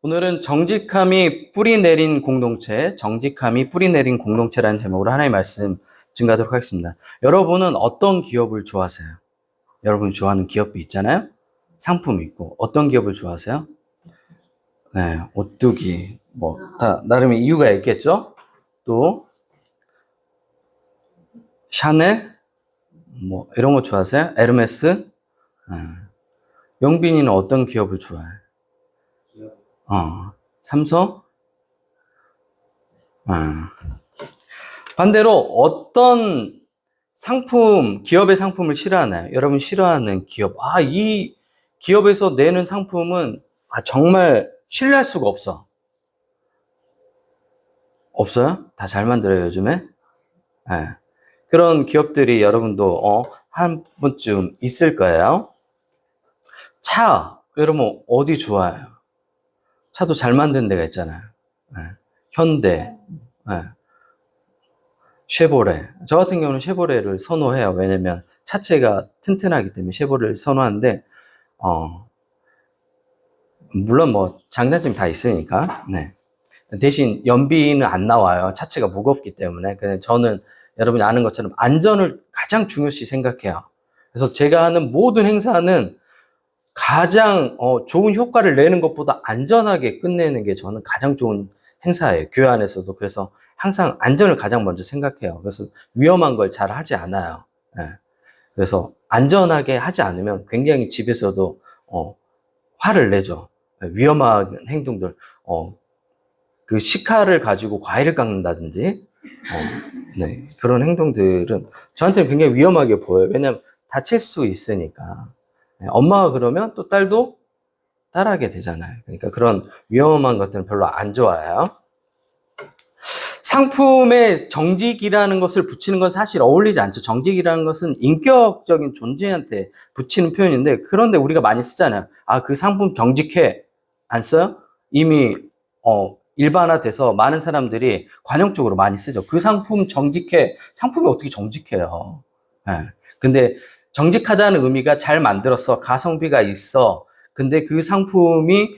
오늘은 정직함이 뿌리 내린 공동체, 정직함이 뿌리 내린 공동체라는 제목으로 하나의 말씀 증가하도록 하겠습니다. 여러분은 어떤 기업을 좋아하세요? 여러분이 좋아하는 기업이 있잖아요? 상품이 있고. 어떤 기업을 좋아하세요? 네, 오뚜기, 다 나름의 이유가 있겠죠? 또, 샤넬? 이런 거 좋아하세요? 에르메스? 영빈이는 어떤 기업을 좋아해? 삼성? 반대로 어떤 상품, 기업의 상품을 싫어하나요? 여러분 싫어하는 기업. 이 기업에서 내는 상품은 정말 신뢰할 수가 없어. 없어요? 다 잘 만들어요, 요즘에? 네. 그런 기업들이 여러분도 한 번쯤 있을 거예요. 차, 여러분 어디 좋아해요? 차도 잘 만드는 데가 있잖아요. 네. 현대, 네. 쉐보레. 저 같은 경우는 쉐보레를 선호해요. 왜냐면 차체가 튼튼하기 때문에 쉐보레를 선호하는데, 물론 장단점이 다 있으니까, 네. 대신 연비는 안 나와요. 차체가 무겁기 때문에. 그래서 저는 여러분이 아는 것처럼 안전을 가장 중요시 생각해요. 그래서 제가 하는 모든 행사는 가장 좋은 효과를 내는 것보다 안전하게 끝내는 게 저는 가장 좋은 행사예요. 교회 안에서도. 그래서 항상 안전을 가장 먼저 생각해요. 그래서 위험한 걸 잘 하지 않아요. 네. 그래서 안전하게 하지 않으면 굉장히 집에서도 화를 내죠. 위험한 행동들, 그 식칼을 가지고 과일을 깎는다든지, 네, 그런 행동들은 저한테는 굉장히 위험하게 보여요. 왜냐하면 다칠 수 있으니까. 네, 엄마가 그러면 또 딸도 따라하게 되잖아요. 그러니까 그런 위험한 것들은 별로 안 좋아해요. 상품에 정직이라는 것을 붙이는 건 사실 어울리지 않죠. 정직이라는 것은 인격적인 존재한테 붙이는 표현인데, 그런데 우리가 많이 쓰잖아요. 그 상품 정직해. 안 써요? 이미 일반화돼서 많은 사람들이 관용적으로 많이 쓰죠. 그 상품 정직해. 상품이 어떻게 정직해요? 네. 근데 정직하다는 의미가 잘 만들었어. 가성비가 있어. 근데 그 상품이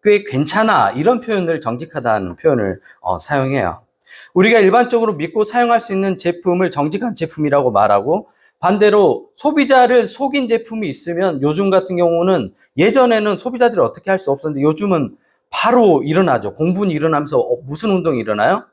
꽤 괜찮아. 이런 표현을 정직하다는 표현을 사용해요. 우리가 일반적으로 믿고 사용할 수 있는 제품을 정직한 제품이라고 말하고, 반대로 소비자를 속인 제품이 있으면, 요즘 같은 경우는 예전에는 소비자들이 어떻게 할 수 없었는데 요즘은 바로 일어나죠. 공분이 일어나면서 무슨 운동이 일어나요?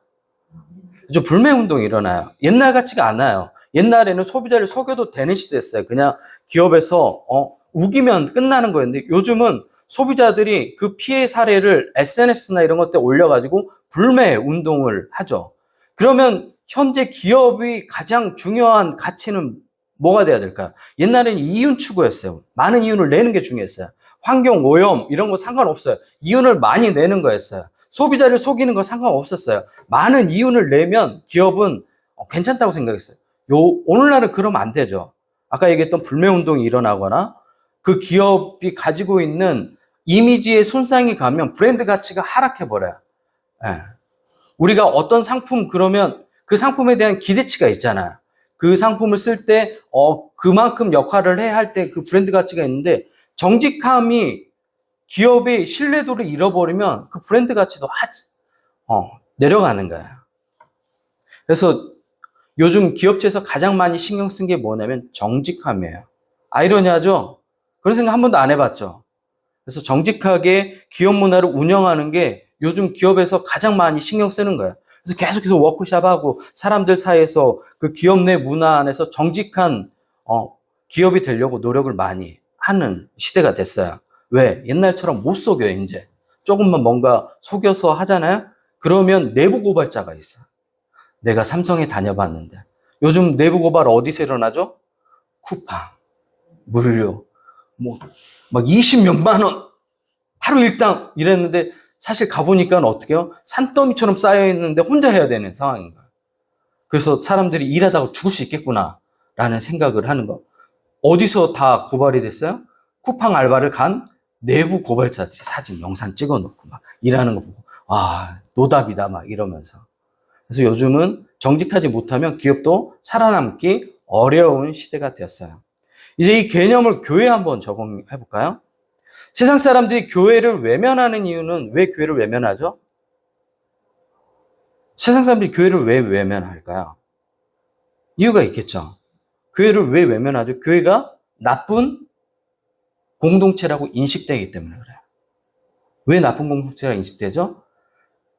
불매 운동이 일어나요. 옛날 같지가 않아요. 옛날에는 소비자를 속여도 되는 시대였어요. 그냥 기업에서 우기면 끝나는 거였는데, 요즘은 소비자들이 그 피해 사례를 SNS나 이런 것들 올려가지고 불매 운동을 하죠. 그러면 현재 기업이 가장 중요한 가치는 뭐가 돼야 될까요? 옛날에는 이윤 추구였어요. 많은 이윤을 내는 게 중요했어요. 환경 오염 이런 거 상관없어요. 이윤을 많이 내는 거였어요. 소비자를 속이는 거 상관없었어요. 많은 이윤을 내면 기업은 괜찮다고 생각했어요. 오늘날은 그러면 안 되죠. 아까 얘기했던 불매운동이 일어나거나 그 기업이 가지고 있는 이미지에 손상이 가면 브랜드 가치가 하락해버려요. 네. 우리가 어떤 상품 그러면 그 상품에 대한 기대치가 있잖아요. 그 상품을 쓸 때 그만큼 역할을 해야 할 때 그 브랜드 가치가 있는데, 정직함이 기업의 신뢰도를 잃어버리면 그 브랜드 가치도 내려가는 거예요. 그래서 요즘 기업체에서 가장 많이 신경 쓴 게 뭐냐면 정직함이에요. 아이러니하죠? 그런 생각 한 번도 안 해봤죠? 그래서 정직하게 기업 문화를 운영하는 게 요즘 기업에서 가장 많이 신경 쓰는 거예요. 그래서 계속해서 워크숍하고 사람들 사이에서 그 기업 내 문화 안에서 정직한 기업이 되려고 노력을 많이 하는 시대가 됐어요. 왜? 옛날처럼 못 속여요, 이제. 조금만 뭔가 속여서 하잖아요? 그러면 내부 고발자가 있어. 내가 삼성에 다녀봤는데. 요즘 내부 고발 어디서 일어나죠? 쿠팡, 무료, 막 20몇만 원, 하루 일당 이랬는데, 사실 가보니까 어떻게 해요? 산더미처럼 쌓여있는데 혼자 해야 되는 상황인 거예요. 그래서 사람들이 일하다가 죽을 수 있겠구나 라는 생각을 하는 거. 어디서 다 고발이 됐어요? 쿠팡 알바를 간 내부 고발자들이 사진, 영상 찍어놓고 막 일하는 거 보고, 노답이다 막 이러면서. 그래서 요즘은 정직하지 못하면 기업도 살아남기 어려운 시대가 되었어요. 이제 이 개념을 교회에 한번 적용해 볼까요? 세상 사람들이 교회를 외면하는 이유는 왜 교회를 외면하죠? 세상 사람들이 교회를 왜 외면할까요? 이유가 있겠죠. 교회를 왜 외면하죠? 교회가 나쁜 공동체라고 인식되기 때문에 그래요. 왜 나쁜 공동체가 인식되죠?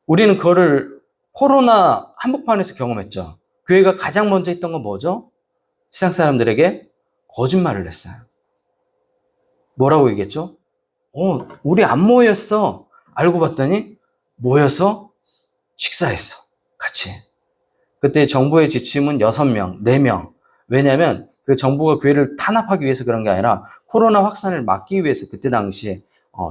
우리는 그거를 코로나 한복판에서 경험했죠. 교회가 가장 먼저 했던 건 뭐죠? 세상 사람들에게 거짓말을 했어요. 뭐라고 얘기했죠? 우리 안 모였어. 알고 봤더니 모여서 식사했어. 같이. 그때 정부의 지침은 6명, 4명. 왜냐하면 그 정부가 교회를 탄압하기 위해서 그런 게 아니라 코로나 확산을 막기 위해서 그때 당시에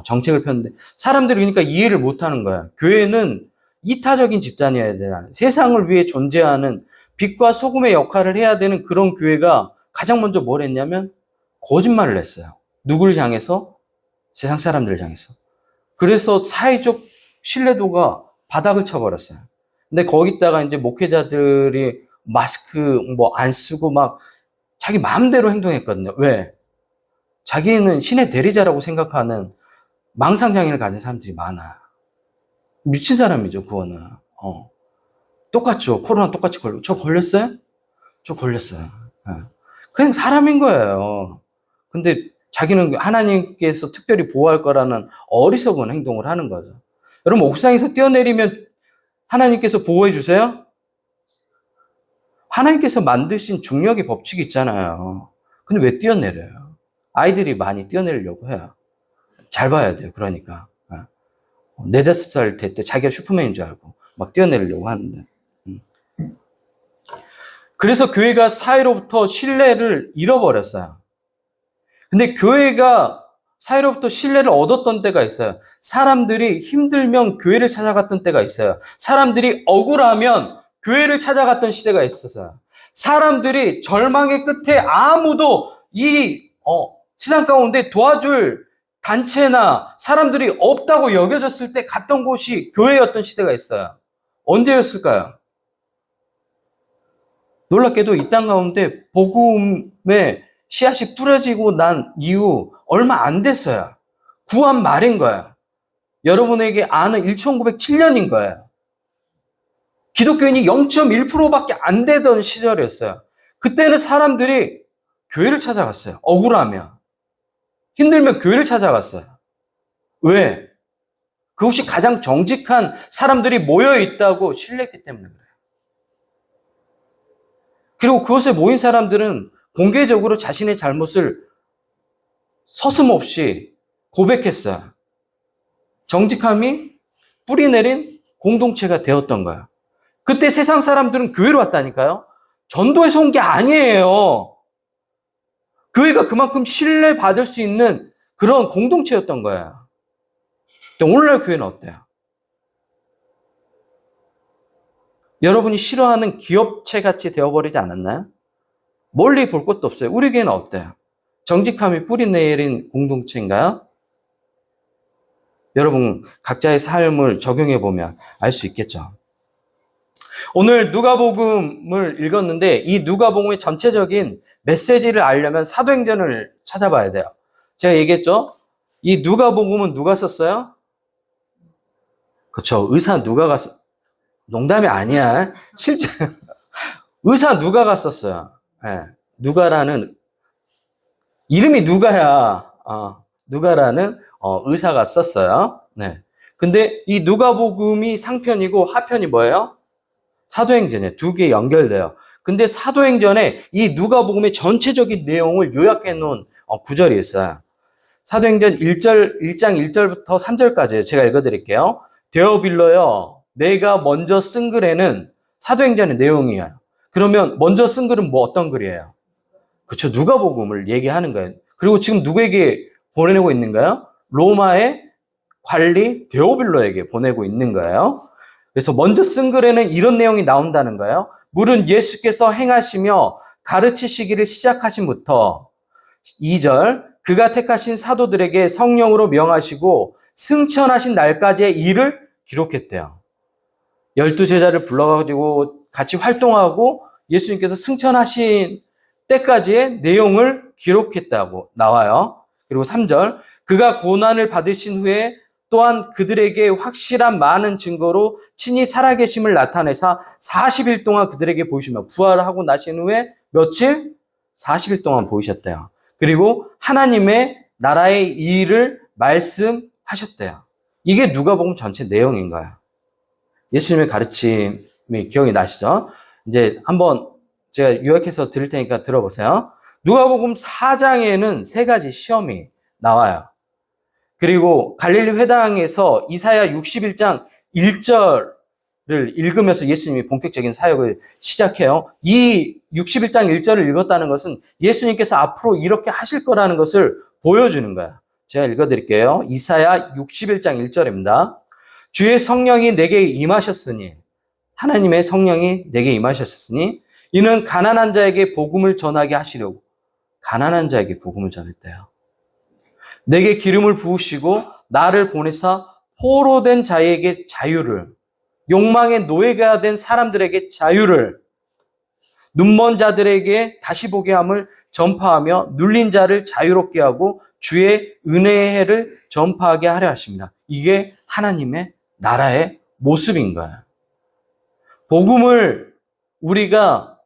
정책을 폈는데 사람들이 그러니까 이해를 못하는 거야. 교회는 이타적인 집단이어야 되나. 세상을 위해 존재하는 빛과 소금의 역할을 해야 되는 그런 교회가 가장 먼저 뭘 했냐면 거짓말을 했어요. 누구를 향해서? 세상 사람들을 향해서. 그래서 사회적 신뢰도가 바닥을 쳐버렸어요. 근데 거기다가 이제 목회자들이 마스크 뭐 안 쓰고 막 자기 마음대로 행동했거든요. 왜? 자기는 신의 대리자라고 생각하는 망상장애를 가진 사람들이 많아. 미친 사람이죠, 그거는. 똑같죠. 코로나 똑같이 걸리고. 저 걸렸어요? 저 걸렸어요. 그냥 사람인 거예요. 근데 자기는 하나님께서 특별히 보호할 거라는 어리석은 행동을 하는 거죠. 여러분, 옥상에서 뛰어내리면 하나님께서 보호해 주세요? 하나님께서 만드신 중력의 법칙이 있잖아요. 근데 왜 뛰어내려요? 아이들이 많이 뛰어내리려고 해요. 잘 봐야 돼요, 그러니까. 4, 5살 될 때 자기가 슈퍼맨인 줄 알고 막 뛰어내리려고 하는데. 그래서 교회가 사회로부터 신뢰를 잃어버렸어요. 근데 교회가 사회로부터 신뢰를 얻었던 때가 있어요. 사람들이 힘들면 교회를 찾아갔던 때가 있어요. 사람들이 억울하면 교회를 찾아갔던 시대가 있었어요. 사람들이 절망의 끝에 아무도 이 세상 가운데 도와줄 단체나 사람들이 없다고 여겨졌을 때 갔던 곳이 교회였던 시대가 있어요. 언제였을까요? 놀랍게도 이 땅 가운데 복음의 씨앗이 뿌려지고 난 이후 얼마 안 됐어요. 구한 말인 거예요. 여러분에게 아는 1907년인 거예요. 기독교인이 0.1%밖에 안 되던 시절이었어요. 그때는 사람들이 교회를 찾아갔어요. 억울하면. 힘들면 교회를 찾아갔어요. 왜? 그것이 가장 정직한 사람들이 모여 있다고 신뢰했기 때문에 그래요. 그리고 그것에 모인 사람들은 공개적으로 자신의 잘못을 서슴없이 고백했어요. 정직함이 뿌리내린 공동체가 되었던 거예요. 그때 세상 사람들은 교회로 왔다니까요. 전도에서 온 게 아니에요. 교회가 그만큼 신뢰받을 수 있는 그런 공동체였던 거예요. 근데 오늘날 교회는 어때요? 여러분이 싫어하는 기업체 같이 되어버리지 않았나요? 멀리 볼 것도 없어요. 우리 교회는 어때요? 정직함이 뿌리내린 공동체인가요? 여러분 각자의 삶을 적용해 보면 알 수 있겠죠. 오늘 누가복음을 읽었는데 이 누가복음의 전체적인 메시지를 알려면 사도행전을 찾아봐야 돼요. 제가 얘기했죠. 이 누가복음은 누가 썼어요? 그렇죠. 의사 누가가 농담이 아니야. 실제 의사 누가가 썼어요. 네. 누가라는 이름이 누가야. 누가라는 의사가 썼어요. 네. 근데 이 누가복음이 상편이고 하편이 뭐예요? 사도행전에 두 개 연결돼요. 근데 사도행전에 이 누가복음의 전체적인 내용을 요약해 놓은 구절이 있어요. 사도행전 1장 1절부터 3절까지 제가 읽어드릴게요. 데오빌로여, 내가 먼저 쓴 글에는 사도행전의 내용이에요. 그러면 먼저 쓴 글은 뭐 어떤 글이에요? 그렇죠. 누가복음을 얘기하는 거예요. 그리고 지금 누구에게 보내고 있는가요? 로마의 관리 데오빌로에게 보내고 있는 거예요. 그래서 먼저 쓴 글에는 이런 내용이 나온다는 거예요. 물은 예수께서 행하시며 가르치시기를 시작하신부터 2절 그가 택하신 사도들에게 성령으로 명하시고 승천하신 날까지의 일을 기록했대요. 12제자를 불러가지고 같이 활동하고 예수님께서 승천하신 때까지의 내용을 기록했다고 나와요. 그리고 3절 그가 고난을 받으신 후에 또한 그들에게 확실한 많은 증거로 친히 살아계심을 나타내사 40일 동안 그들에게 보이시며 부활을 하고 나신 후에 며칠? 40일 동안 보이셨대요. 그리고 하나님의 나라의 일을 말씀하셨대요. 이게 누가복음 전체 내용인 거예요. 예수님의 가르침이 기억이 나시죠? 이제 한번 제가 요약해서 드릴 테니까 들어보세요. 누가복음 4장에는 세 가지 시험이 나와요. 그리고 갈릴리 회당에서 이사야 61장 1절을 읽으면서 예수님이 본격적인 사역을 시작해요. 이 61장 1절을 읽었다는 것은 예수님께서 앞으로 이렇게 하실 거라는 것을 보여주는 거야. 제가 읽어드릴게요. 이사야 61장 1절입니다. 주의 성령이 내게 임하셨으니, 하나님의 성령이 내게 임하셨으니 이는 가난한 자에게 복음을 전하게 하시려고. 가난한 자에게 복음을 전했대요. 내게 기름을 부으시고 나를 보내사 포로된 자에게 자유를, 욕망의 노예가 된 사람들에게 자유를, 눈먼 자들에게 다시 보게 함을 전파하며 눌린 자를 자유롭게 하고 주의 은혜의 해를 전파하게 하려 하십니다. 이게 하나님의 나라의 모습인 거예요. 복음을 우리가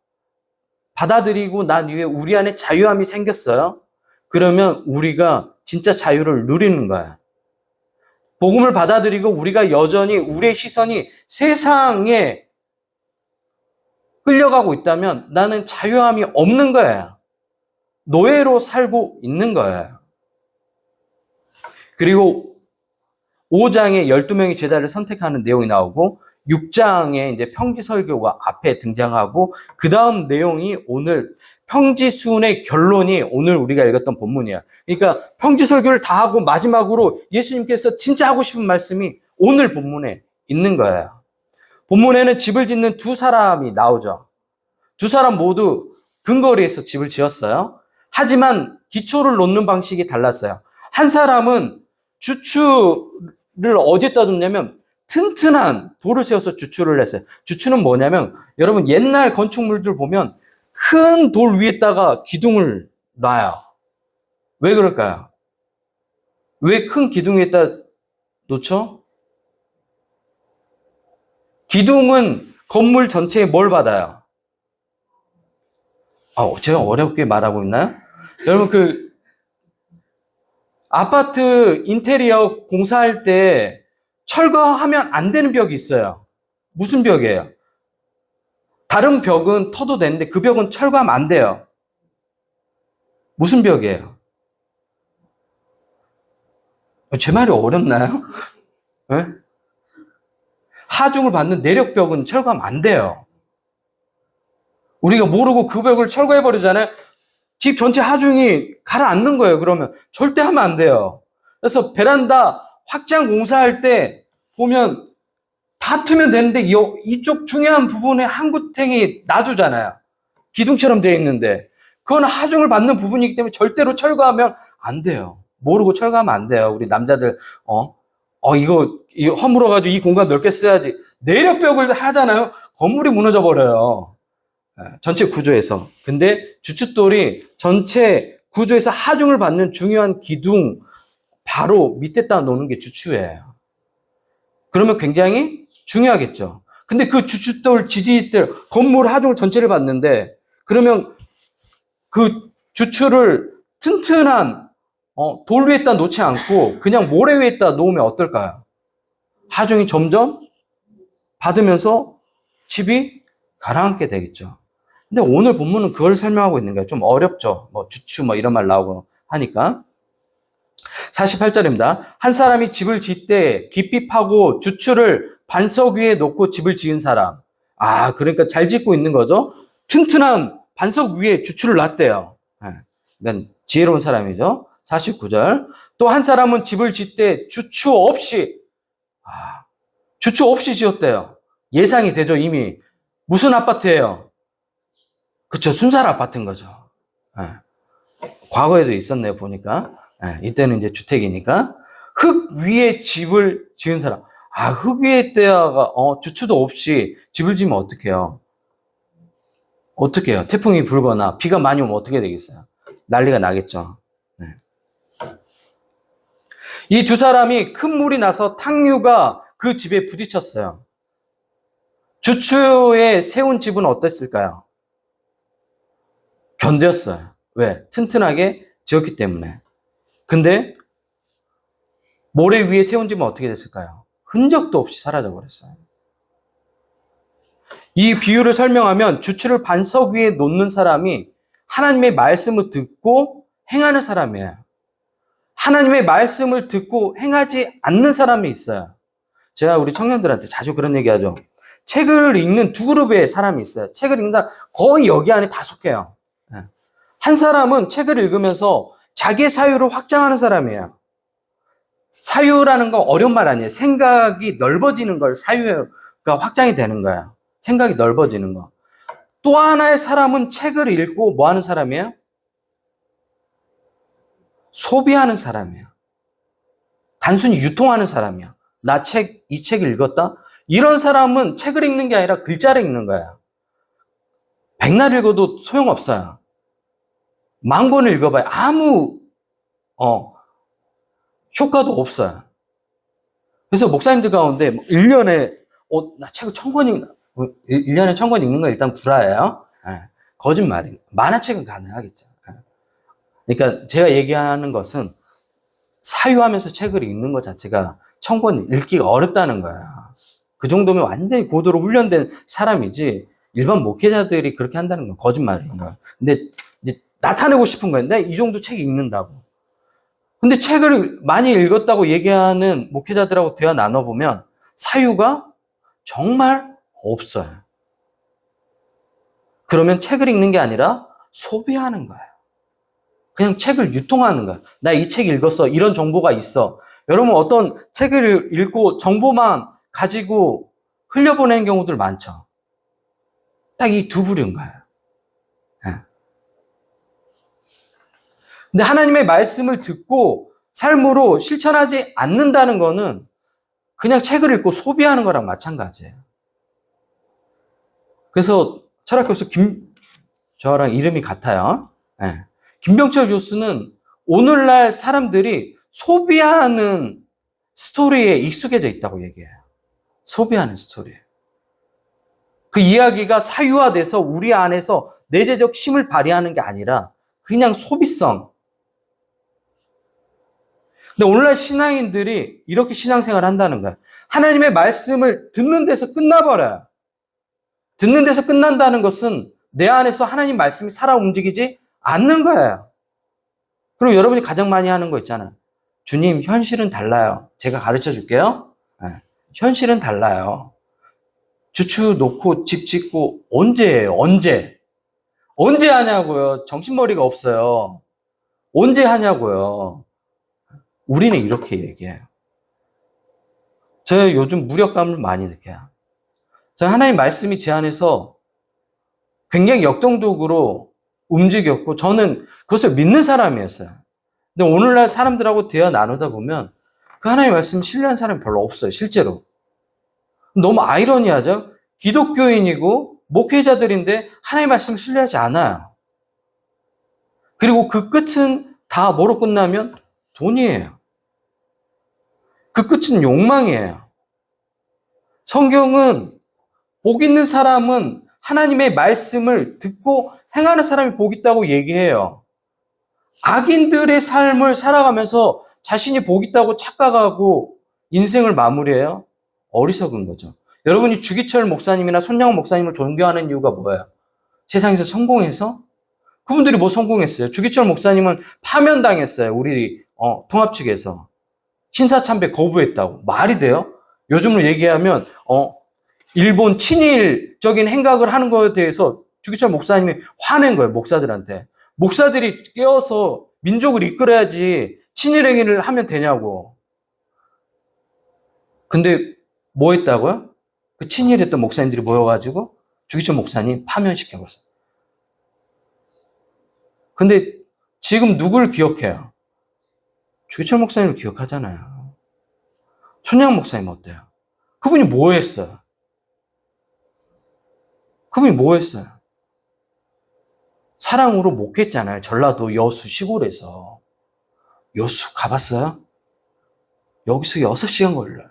받아들이고 난 이후에 우리 안에 자유함이 생겼어요. 그러면 우리가 진짜 자유를 누리는 거야. 복음을 받아들이고 우리가 여전히 우리의 시선이 세상에 끌려가고 있다면 나는 자유함이 없는 거예요. 노예로 살고 있는 거예요. 그리고 5장에 12명의 제자를 선택하는 내용이 나오고 6장에 이제 평지설교가 앞에 등장하고 그 다음 내용이 오늘 평지수훈의 결론이 오늘 우리가 읽었던 본문이야. 그러니까 평지설교를 다 하고 마지막으로 예수님께서 진짜 하고 싶은 말씀이 오늘 본문에 있는 거예요. 본문에는 집을 짓는 두 사람이 나오죠. 두 사람 모두 근거리에서 집을 지었어요. 하지만 기초를 놓는 방식이 달랐어요. 한 사람은 주추를 어디에다 뒀냐면 튼튼한 돌을 세워서 주추를 했어요. 주추는 뭐냐면 여러분 옛날 건축물들 보면 큰 돌 위에다가 기둥을 놔요. 왜 그럴까요? 왜 큰 기둥 위에다 놓죠? 기둥은 건물 전체에 뭘 받아요? 제가 어렵게 말하고 있나요? 여러분 그 아파트 인테리어 공사할 때 철거하면 안 되는 벽이 있어요. 무슨 벽이에요? 다른 벽은 터도 되는데 그 벽은 철거하면 안 돼요. 무슨 벽이에요? 제 말이 어렵나요? 네? 하중을 받는 내력벽은 철거하면 안 돼요. 우리가 모르고 그 벽을 철거해버리잖아요. 집 전체 하중이 가라앉는 거예요. 그러면 절대 하면 안 돼요. 그래서 베란다 확장 공사할 때 보면 다 트면 되는데 이쪽 중요한 부분에 한 구탱이 놔두잖아요. 기둥처럼 되어 있는데 그건 하중을 받는 부분이기 때문에 절대로 철거하면 안 돼요. 모르고 철거하면 안 돼요. 우리 남자들 이거 허물어가지고 이 공간 넓게 써야지. 내력벽을 하잖아요. 건물이 무너져 버려요. 전체 구조에서. 근데 주춧돌이 전체 구조에서 하중을 받는 중요한 기둥 바로 밑에다 놓는 게 주추예요. 그러면 굉장히 중요하겠죠. 근데 그 주춧돌 지지들 건물 하중 전체를 받는데 그러면 그 주추를 튼튼한 돌 위에다 놓지 않고 그냥 모래 위에다 놓으면 어떨까요? 하중이 점점 받으면서 집이 가라앉게 되겠죠. 근데 오늘 본문은 그걸 설명하고 있는 거예요. 좀 어렵죠. 주추 이런 말 나오고 하니까. 48절입니다. 한 사람이 집을 짓되 깊이 파고 주추를 반석 위에 놓고 집을 지은 사람. 그러니까 잘 짓고 있는 거죠. 튼튼한 반석 위에 주추를 놨대요. 그러니까 지혜로운 사람이죠. 49절. 또 한 사람은 집을 짓되 주추 없이 지었대요. 예상이 되죠, 이미. 무슨 아파트예요? 그쵸, 순살 아파트인 거죠. 과거에도 있었네요, 보니까. 이때는 이제 주택이니까. 흙 위에 집을 지은 사람. 흙 위에다가 주추도 없이 집을 지으면 어떡해요? 어떡해요? 태풍이 불거나 비가 많이 오면 어떻게 되겠어요? 난리가 나겠죠. 이 두 사람이 큰 물이 나서 탕류가 그 집에 부딪혔어요. 주추에 세운 집은 어땠을까요? 견뎠어요. 왜? 튼튼하게 지었기 때문에. 근데 모래 위에 세운 집은 어떻게 됐을까요? 흔적도 없이 사라져 버렸어요. 이 비유를 설명하면 주추를 반석 위에 놓는 사람이 하나님의 말씀을 듣고 행하는 사람이에요. 하나님의 말씀을 듣고 행하지 않는 사람이 있어요. 제가 우리 청년들한테 자주 그런 얘기 하죠. 책을 읽는 두 그룹의 사람이 있어요. 책을 읽는 사람 거의 여기 안에 다 속해요. 한 사람은 책을 읽으면서 자기의 사유를 확장하는 사람이에요. 사유라는 건 어려운 말 아니에요. 생각이 넓어지는 걸 사유가 확장이 되는 거예요. 생각이 넓어지는 거. 또 하나의 사람은 책을 읽고 뭐 하는 사람이에요? 소비하는 사람이에요. 단순히 유통하는 사람이야. 나 이 책을 읽었다? 이런 사람은 책을 읽는 게 아니라 글자를 읽는 거야. 백날 읽어도 소용없어요. 만 권을 읽어봐야 아무 효과도 없어요. 그래서 목사님들 가운데 1년에 나 책을 1000권 읽나? 1년에 1000권 읽는 건 일단 불화예요. 거짓말이에요. 만화책은 가능하겠죠. 그러니까 제가 얘기하는 것은 사유하면서 책을 읽는 것 자체가 1000권 읽기가 어렵다는 거야. 그 정도면 완전히 고도로 훈련된 사람이지 일반 목회자들이 그렇게 한다는 건 거짓말인 거야. 근데 이제 나타내고 싶은 거야. 내가 이 정도 책 읽는다고. 근데 책을 많이 읽었다고 얘기하는 목회자들하고 대화 나눠보면 사유가 정말 없어요. 그러면 책을 읽는 게 아니라 소비하는 거예요. 그냥 책을 유통하는 거야. 나 이 책 읽었어. 이런 정보가 있어. 여러분 어떤 책을 읽고 정보만 가지고 흘려보내는 경우들 많죠. 딱 이 두 부류인 거예요. 근데 하나님의 말씀을 듣고 삶으로 실천하지 않는다는 거는 그냥 책을 읽고 소비하는 거랑 마찬가지예요. 그래서 철학 교수 저랑 이름이 같아요. 김병철 교수는 오늘날 사람들이 소비하는 스토리에 익숙해져 있다고 얘기해요. 소비하는 스토리. 그 이야기가 사유화돼서 우리 안에서 내재적 힘을 발휘하는 게 아니라 그냥 소비성. 근데 오늘날 신앙인들이 이렇게 신앙생활을 한다는 거야. 하나님의 말씀을 듣는 데서 끝나버려요. 듣는 데서 끝난다는 것은 내 안에서 하나님 말씀이 살아 움직이지 않는 거예요. 그리고 여러분이 가장 많이 하는 거 있잖아요. 주님, 현실은 달라요. 제가 가르쳐 줄게요. 현실은 달라요. 주추 놓고 집 짓고 언제예요? 언제? 언제 하냐고요? 정신머리가 없어요. 언제 하냐고요? 우리는 이렇게 얘기해요. 제가 요즘 무력감을 많이 느껴요. 저는 하나님 말씀이 제 안에서 굉장히 역동적으로 움직였고 저는 그것을 믿는 사람이었어요. 근데 오늘날 사람들하고 대화 나누다 보면 그 하나님 말씀 신뢰하는 사람이 별로 없어요. 실제로. 너무 아이러니하죠? 기독교인이고 목회자들인데 하나님 말씀을 신뢰하지 않아요. 그리고 그 끝은 다 뭐로 끝나면 돈이에요. 그 끝은 욕망이에요. 성경은 복 있는 사람은 하나님의 말씀을 듣고 행하는 사람이 복 있다고 얘기해요. 악인들의 삶을 살아가면서 자신이 복 있다고 착각하고 인생을 마무리해요? 어리석은 거죠. 여러분이 주기철 목사님이나 손양원 목사님을 존경하는 이유가 뭐예요? 세상에서 성공해서? 그분들이 뭐 성공했어요? 주기철 목사님은 파면당했어요. 우리 통합 측에서. 신사참배 거부했다고. 말이 돼요? 요즘으로 얘기하면 일본 친일적인 행각을 하는 것에 대해서 주기철 목사님이 화낸 거예요. 목사들한테. 목사들이 깨어서 민족을 이끌어야지 친일 행위를 하면 되냐고. 근데 뭐 했다고요? 그 친일했던 목사님들이 모여가지고 주기철 목사님 파면시켜버렸어요. 근데 지금 누굴 기억해요? 주기철 목사님을 기억하잖아요. 손양 목사님 어때요? 그분이 뭐 했어요? 그분이 뭐 했어요? 사랑으로 목했잖아요. 전라도 여수 시골에서. 여수 가봤어요? 여기서 6시간 걸려요.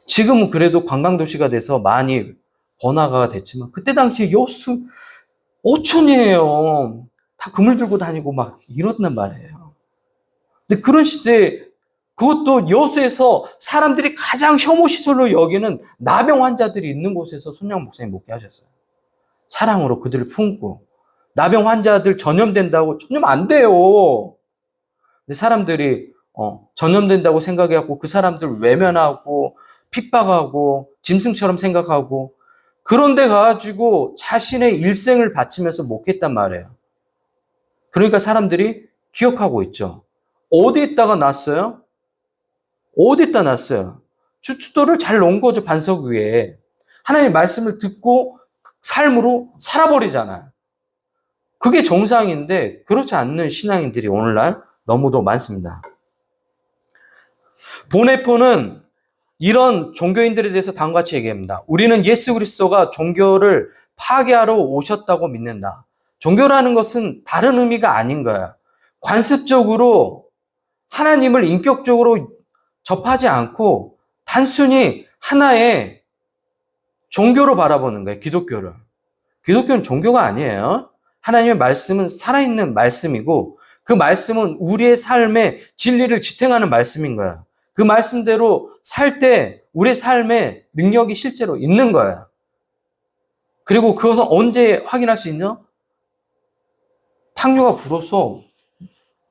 지금은 그래도 관광도시가 돼서 많이 번화가가 됐지만 그때 당시에 여수 5촌이에요. 다 그물 들고 다니고 막 이런단 말이에요. 근데 그런 시대에 그것도 여수에서 사람들이 가장 혐오시설로 여기는 나병 환자들이 있는 곳에서 손양 목사님 목회하셨어요. 사랑으로 그들을 품고 나병 환자들 전염된다고 전염 안 돼요. 근데 사람들이 전염된다고 생각해갖고 그 사람들 외면하고 핍박하고 짐승처럼 생각하고 그런데 가가지고 자신의 일생을 바치면서 목했단 말이에요. 그러니까 사람들이 기억하고 있죠. 어디에다가 놨어요? 어디에다 놨어요? 주춧돌을 잘 놓은 거죠, 반석 위에. 하나님의 말씀을 듣고 삶으로 살아버리잖아요. 그게 정상인데 그렇지 않는 신앙인들이 오늘날 너무도 많습니다. 보네포는 이런 종교인들에 대해서 다음과 같이 얘기합니다. 우리는 예수 그리스도가 종교를 파괴하러 오셨다고 믿는다. 종교라는 것은 다른 의미가 아닌 거예요. 관습적으로 하나님을 인격적으로 접하지 않고 단순히 하나의 종교로 바라보는 거예요. 기독교를. 기독교는 종교가 아니에요. 하나님의 말씀은 살아있는 말씀이고 그 말씀은 우리의 삶에 진리를 지탱하는 말씀인 거예요. 그 말씀대로 살 때 우리의 삶에 능력이 실제로 있는 거예요. 그리고 그것은 언제 확인할 수 있냐? 탕류가 불어서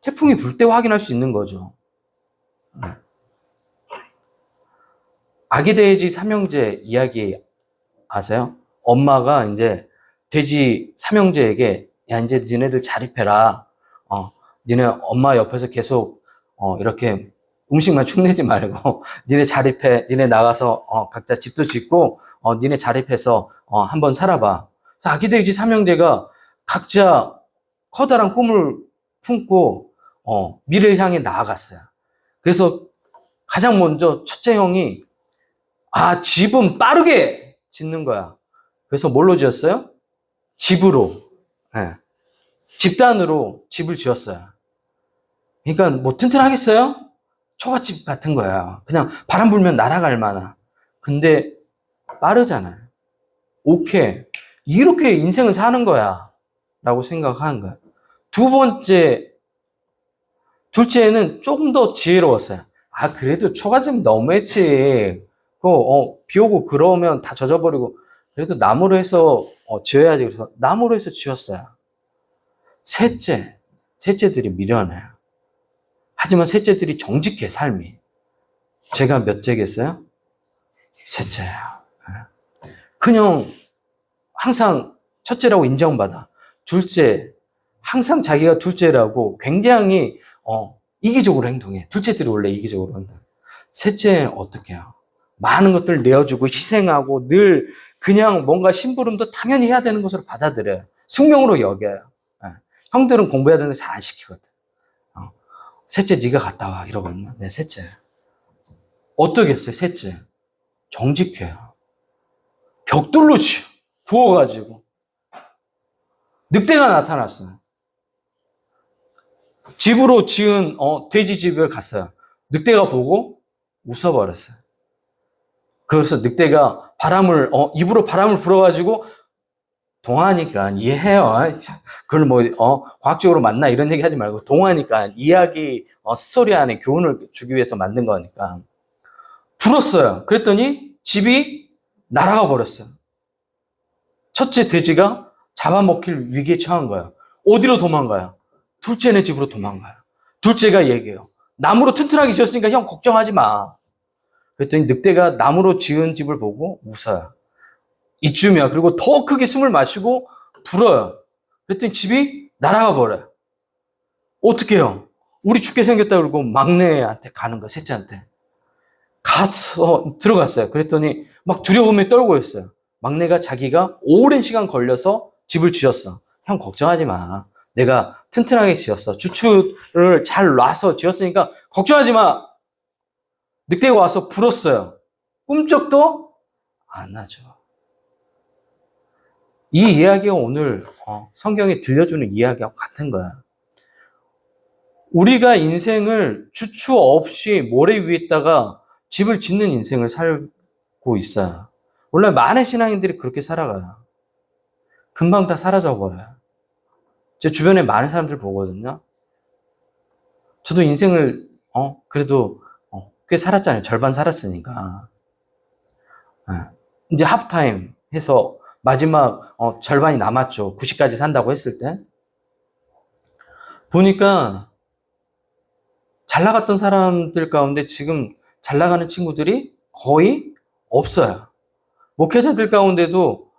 태풍이 불 때 확인할 수 있는 거죠. 아기 돼지 삼형제 이야기 아세요? 엄마가 이제 돼지 삼형제에게 야 이제 니네들 자립해라. 니네 엄마 옆에서 계속 이렇게 음식만 축내지 말고 니네 자립해. 니네 나가서 각자 집도 짓고 니네 자립해서 한번 살아봐. 아기 돼지 삼형제가 각자 커다란 꿈을 품고 미래를 향해 나아갔어요. 그래서 가장 먼저 첫째 형이 집은 빠르게 짓는 거야. 그래서 뭘로 지었어요? 집으로. 네. 집단으로 집을 지었어요. 그러니까 뭐 튼튼하겠어요? 초가집 같은 거야. 그냥 바람 불면 날아갈 만한. 근데 빠르잖아요. 오케이. 이렇게 인생을 사는 거야. 라고 생각하는 거야. 둘째는 조금 더 지혜로웠어요. 그래도 초가집 너무했지. 비 오고 그러면 다 젖어버리고. 그래도 나무로 해서 지어야지. 그래서 나무로 해서 지었어요. 셋째들이 미련해요. 하지만 셋째들이 정직해, 삶이. 제가 몇째겠어요? 셋째예요. 큰형 항상 첫째라고 인정받아. 둘째, 항상 자기가 둘째라고 굉장히 이기적으로 행동해. 둘째들이 원래 이기적으로 한다. 셋째는 어떻게 해요? 많은 것들을 내어주고 희생하고 늘 그냥 뭔가 심부름도 당연히 해야 되는 것으로 받아들여요. 숙명으로 여겨요. 형들은 공부해야 되는 거 잘 안 시키거든. 셋째 네가 갔다 와 이러거든요. 네, 셋째. 어떠겠어요? 셋째. 정직해요. 벽돌로 구워가지고 늑대가 나타났어요. 집으로 지은 돼지 집을 갔어요. 늑대가 보고 웃어버렸어요. 그래서 늑대가 입으로 바람을 불어가지고 동화니까 이해해요. 그걸 과학적으로 맞나 이런 얘기 하지 말고 동화니까 이야기 스토리 안에 교훈을 주기 위해서 만든 거니까 불었어요. 그랬더니 집이 날아가 버렸어요. 첫째 돼지가 잡아먹힐 위기에 처한 거예요. 어디로 도망가요? 둘째네 집으로 도망가요. 둘째가 얘기해요. 나무로 튼튼하게 지었으니까 형 걱정하지 마. 그랬더니 늑대가 나무로 지은 집을 보고 웃어요. 이쯤이야. 그리고 더 크게 숨을 마시고 불어요. 그랬더니 집이 날아가 버려요. 어떻게 해요? 우리 죽게 생겼다 그러고 막내한테 가는 거야, 셋째한테. 가서 들어갔어요. 그랬더니 막 두려움에 떨고 있어요. 막내가 자기가 오랜 시간 걸려서 집을 지었어. 형 걱정하지 마. 내가 튼튼하게 지었어. 주추를 잘 놔서 지었으니까 걱정하지 마. 늑대가 와서 불었어요. 꿈쩍도 안 하죠. 이 이야기가 오늘 성경에 들려주는 이야기하고 같은 거야. 우리가 인생을 주추 없이 모래 위에다가 집을 짓는 인생을 살고 있어요. 원래 많은 신앙인들이 그렇게 살아가요. 금방 다 사라져 버려요. 제 주변에 많은 사람들 보거든요. 저도 인생을 그래도 꽤 살았잖아요. 절반 살았으니까. 이제 하프타임 해서 마지막 절반이 남았죠. 90까지 산다고 했을 때. 보니까 잘 나갔던 사람들 가운데 지금 잘 나가는 친구들이 거의 없어요. 목회자들 가운데도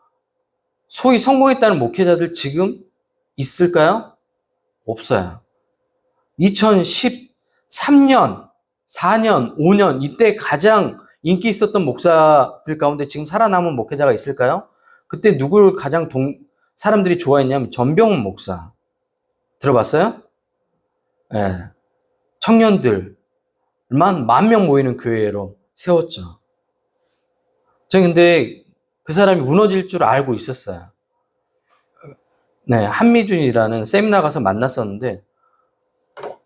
소위 성공했다는 목회자들 지금 있을까요? 없어요. 2013년, 4년, 5년 이때 가장 인기 있었던 목사들 가운데 지금 살아남은 목회자가 있을까요? 그때 누굴 가장 사람들이 좋아했냐면 전병훈 목사. 들어봤어요? 네. 청년들만 10,000명 모이는 교회로 세웠죠. 저는 근데 그 사람이 무너질 줄 알고 있었어요. 네, 한미준이라는 세미나 가서 만났었는데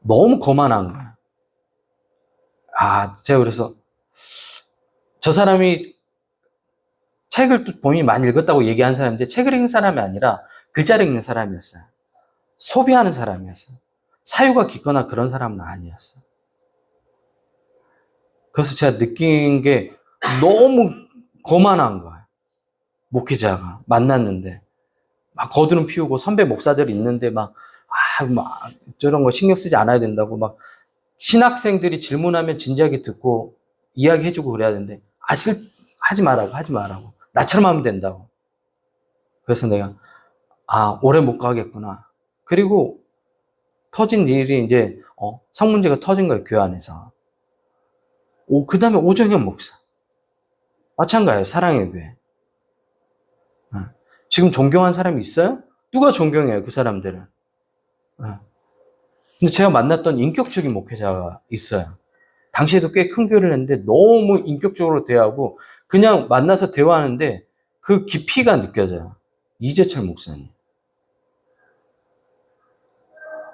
너무 거만한 거예요. 제가 그래서 저 사람이 책을 또 본인이 많이 읽었다고 얘기한 사람인데 책을 읽는 사람이 아니라 글자를 읽는 사람이었어요. 소비하는 사람이었어요. 사유가 깊거나 그런 사람은 아니었어요. 그래서 제가 느낀 게 너무 거만한 거예요. 목회자가 만났는데 막 거드름 피우고 선배 목사들 있는데 막 저런 거 신경 쓰지 않아야 된다고 막 신학생들이 질문하면 진지하게 듣고 이야기해주고 그래야 되는데 하지 말라고 나처럼 하면 된다고. 그래서 내가 오래 못 가겠구나. 그리고 터진 일이 이제 성문제가 터진 거예요. 교회 안에서. 그 다음에 오정현 목사 마찬가지예요. 사랑의 교회. 지금 존경한 사람이 있어요? 누가 존경해요? 그 사람들은. 근데 제가 만났던 인격적인 목회자가 있어요. 당시에도 꽤 큰 교회를 했는데 너무 인격적으로 대하고 그냥 만나서 대화하는데 그 깊이가 느껴져요. 이재철 목사님.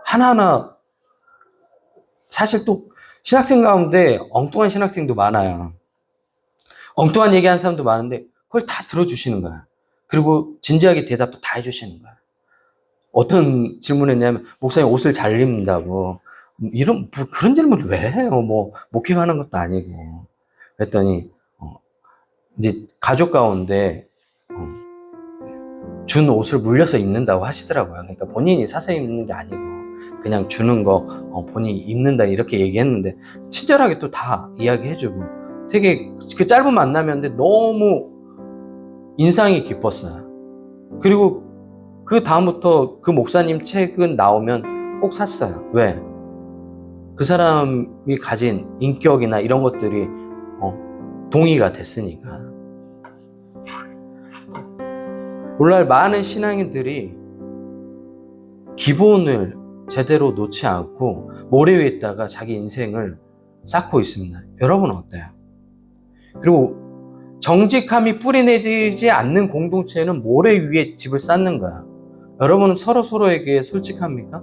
하나하나 사실 또 신학생 가운데 엉뚱한 신학생도 많아요. 엉뚱한 얘기하는 사람도 많은데 그걸 다 들어주시는 거야. 그리고 진지하게 대답도 다 해주시는 거야. 어떤 질문을 했냐면 목사님 옷을 잘 입는다고 그런 질문을 왜 해요? 뭐 목회하는 것도 아니고. 그랬더니 이제 가족 가운데 준 옷을 물려서 입는다고 하시더라고요. 그러니까 본인이 사서 입는 게 아니고 그냥 주는 거 본인이 입는다 이렇게 얘기했는데 친절하게 또 다 이야기해주고 되게 그 짧은 만남이었는데 너무 인상이 깊었어요. 그리고 그 다음부터 그 목사님 책은 나오면 꼭 샀어요. 왜? 그 사람이 가진 인격이나 이런 것들이 동의가 됐으니까. 오늘날 많은 신앙인들이 기본을 제대로 놓지 않고 모래 위에다가 자기 인생을 쌓고 있습니다. 여러분은 어때요? 그리고 정직함이 뿌리내리지 않는 공동체는 모래 위에 집을 쌓는 거야. 여러분은 서로에게 솔직합니까?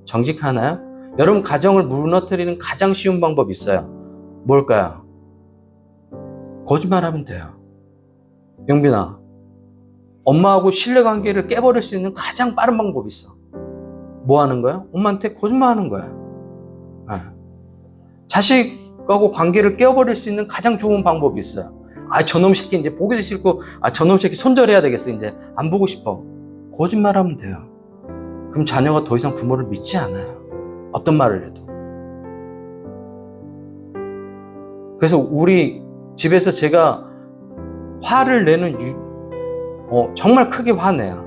정직하나요? 여러분 가정을 무너뜨리는 가장 쉬운 방법이 있어요. 뭘까요? 거짓말하면 돼요. 영빈아, 엄마하고 신뢰관계를 깨버릴 수 있는 가장 빠른 방법이 있어. 뭐 하는 거야? 엄마한테 거짓말하는 거야. 자식하고 관계를 깨버릴 수 있는 가장 좋은 방법이 있어요. 저놈 새끼 이제 보기도 싫고 저놈 새끼 손절해야 되겠어. 이제 안 보고 싶어. 거짓말하면 돼요. 그럼 자녀가 더 이상 부모를 믿지 않아요. 어떤 말을 해도. 그래서 우리 집에서 제가 화를 내는 정말 크게 화내요.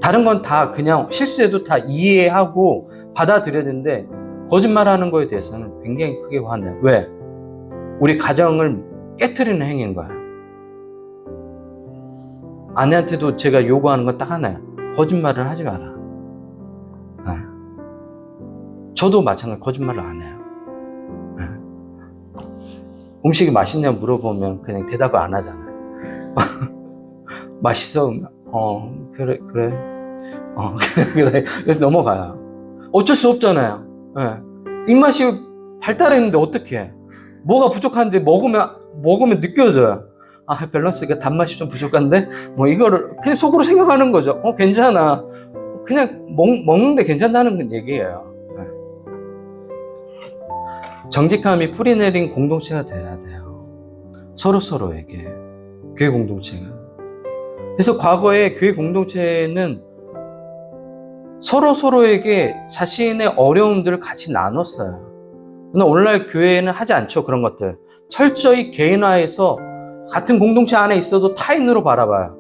다른 건 다 그냥 실수해도 다 이해하고 받아들여야 되는데 거짓말하는 거에 대해서는 굉장히 크게 화내요. 왜? 우리 가정을 깨트리는 행위인 거야. 아내한테도 제가 요구하는 건 딱 하나예요. 거짓말을 하지 마라. 저도 마찬가지로 거짓말을 안 해요. 음식이 맛있냐고 물어보면 그냥 대답을 안 하잖아요. 맛있어? 그래. 그래. 그래서 넘어가요. 어쩔 수 없잖아요. 예. 입맛이 발달했는데 어떡해. 뭐가 부족한데 먹으면 느껴져요. 아, 밸런스가 단맛이 좀 부족한데? 뭐 이거를 그냥 속으로 생각하는 거죠. 괜찮아. 그냥 먹는데 괜찮다는 얘기예요. 예. 정직함이 뿌리내린 공동체가 돼야 돼요. 서로에게. 교회 공동체가. 그래서 과거에 교회 공동체는 서로에게 자신의 어려움들을 같이 나눴어요. 근데 오늘날 교회는 하지 않죠, 그런 것들. 철저히 개인화해서 같은 공동체 안에 있어도 타인으로 바라봐요.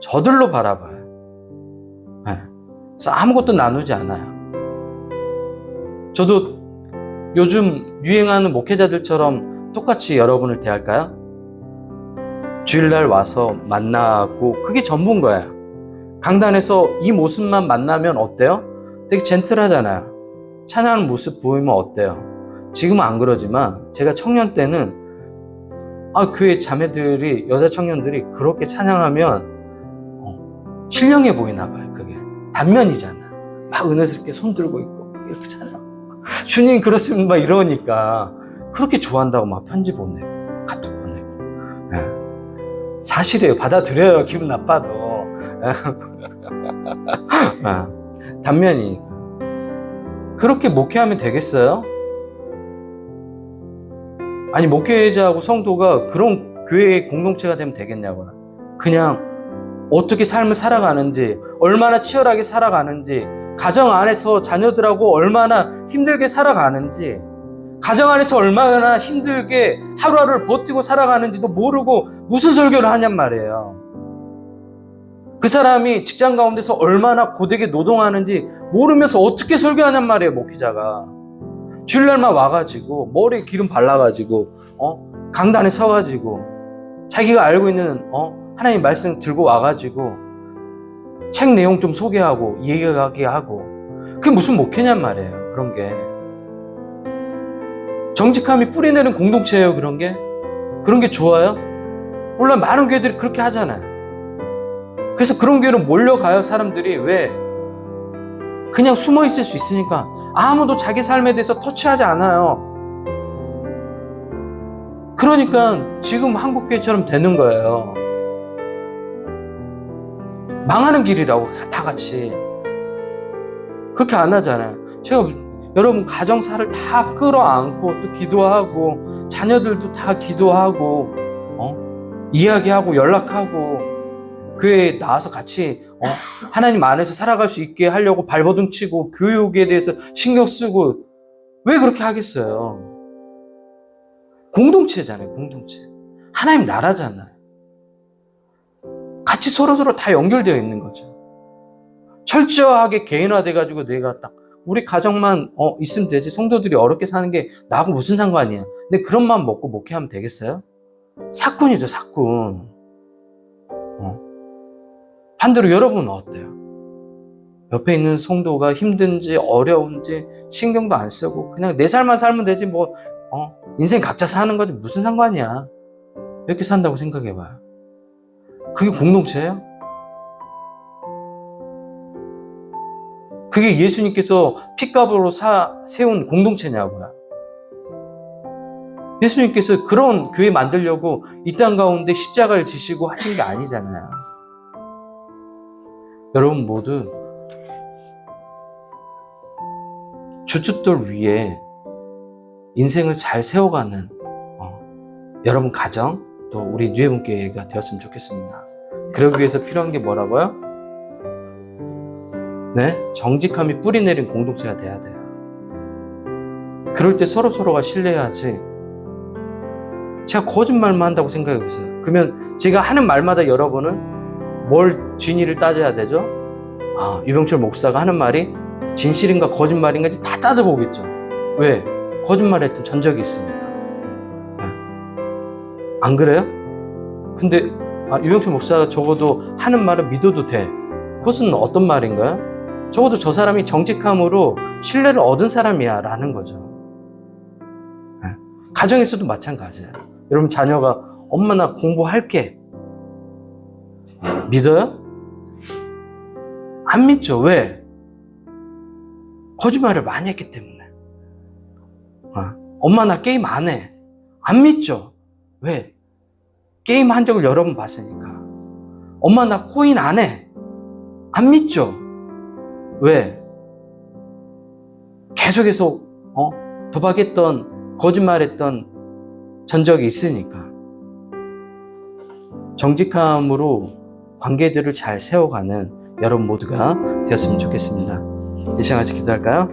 저들로 바라봐요. 네. 그래서 아무것도 나누지 않아요. 저도 요즘 유행하는 목회자들처럼 똑같이 여러분을 대할까요? 주일날 와서 만나고 그게 전부인 거예요. 강단에서 이 모습만 만나면 어때요? 되게 젠틀하잖아요. 찬양하는 모습 보이면 어때요? 지금은 안 그러지만 제가 청년 때는 교회 자매들이, 여자 청년들이 그렇게 찬양하면 신령해 보이나 봐요. 그게 단면이잖아. 막 은혜스럽게 손 들고 있고 이렇게 찬양. 주님 그렇습니다 막 이러니까 그렇게 좋아한다고 막 편지 보내고 카톡 보내고. 네. 사실이에요. 받아들여요. 기분 나빠도. 단면이니까. 그렇게 목회하면 되겠어요? 아니, 목회자하고 성도가 그런 교회의 공동체가 되면 되겠냐고요. 그냥 어떻게 삶을 살아가는지, 얼마나 치열하게 살아가는지, 가정 안에서 자녀들하고 얼마나 힘들게 살아가는지, 가정 안에서 얼마나 힘들게 하루하루를 버티고 살아가는지도 모르고 무슨 설교를 하냔 말이에요. 그 사람이 직장 가운데서 얼마나 고되게 노동하는지 모르면서 어떻게 설교하냔 말이에요, 목회자가. 주일날만 와가지고 머리에 기름 발라가지고 강단에 서가지고 자기가 알고 있는 하나님 말씀 들고 와가지고 책 내용 좀 소개하고 얘기하게 하고 그게 무슨 목회냔 말이에요. 그런 게 정직함이 뿌리내는 공동체예요. 그런 게 좋아요? 물론 많은 교회들이 그렇게 하잖아요. 그래서 그런 교회로 몰려가요. 사람들이. 왜? 그냥 숨어 있을 수 있으니까. 아무도 자기 삶에 대해서 터치하지 않아요. 그러니까 지금 한국교회처럼 되는 거예요. 망하는 길이라고 다 같이. 그렇게 안 하잖아요. 제가 여러분 가정사를 다 끌어안고 또 기도하고 자녀들도 다 기도하고 이야기하고 연락하고 교회에 나와서 같이 하나님 안에서 살아갈 수 있게 하려고 발버둥 치고 교육에 대해서 신경 쓰고 왜 그렇게 하겠어요? 공동체잖아요. 공동체. 하나님 나라잖아요. 같이 서로 다 연결되어 있는 거죠. 철저하게 개인화돼가지고 내가 딱 우리 가정만 있으면 되지 성도들이 어렵게 사는 게 나하고 무슨 상관이야. 근데 그런 마음 먹고 목회하면 되겠어요? 사꾼이죠, 사꾼. 반대로 여러분은 어때요? 옆에 있는 성도가 힘든지 어려운지 신경도 안 쓰고 그냥 내 삶만 살면 되지 뭐 인생 각자 사는 거지 무슨 상관이야. 이렇게 산다고 생각해봐요. 그게 공동체예요? 그게 예수님께서 핏값으로 세운 공동체냐고요. 예수님께서 그런 교회 만들려고 이 땅 가운데 십자가를 지시고 하신 게 아니잖아요. 여러분 모두 주춧돌 위에 인생을 잘 세워가는 여러분 가정 또 우리 뉴에본교회가 되었으면 좋겠습니다. 그러기 위해서 필요한 게 뭐라고요? 네, 정직함이 뿌리내린 공동체가 돼야 돼요. 그럴 때 서로가 신뢰해야지. 제가 거짓말만 한다고 생각하고 있어요. 그러면 제가 하는 말마다 여러분은 뭘 진위를 따져야 되죠? 유병철 목사가 하는 말이 진실인가 거짓말인가 다 따져보겠죠. 왜? 거짓말했던 전적이 있으니까. 안 그래요? 근데 유병철 목사가 적어도 하는 말을 믿어도 돼. 그것은 어떤 말인가요? 적어도 저 사람이 정직함으로 신뢰를 얻은 사람이야 라는 거죠. 가정에서도 마찬가지예요. 여러분 자녀가 엄마 나 공부할게. 믿어요? 안 믿죠. 왜? 거짓말을 많이 했기 때문에. 엄마 나 게임 안 해. 안 믿죠? 왜? 게임 한 적을 여러 번 봤으니까. 엄마 나 코인 안 해. 안 믿죠? 왜? 계속 도박했던, 거짓말했던 전적이 있으니까. 정직함으로 관계들을 잘 세워가는 여러분 모두가 되었으면 좋겠습니다. 이 시간 같이 기도할까요?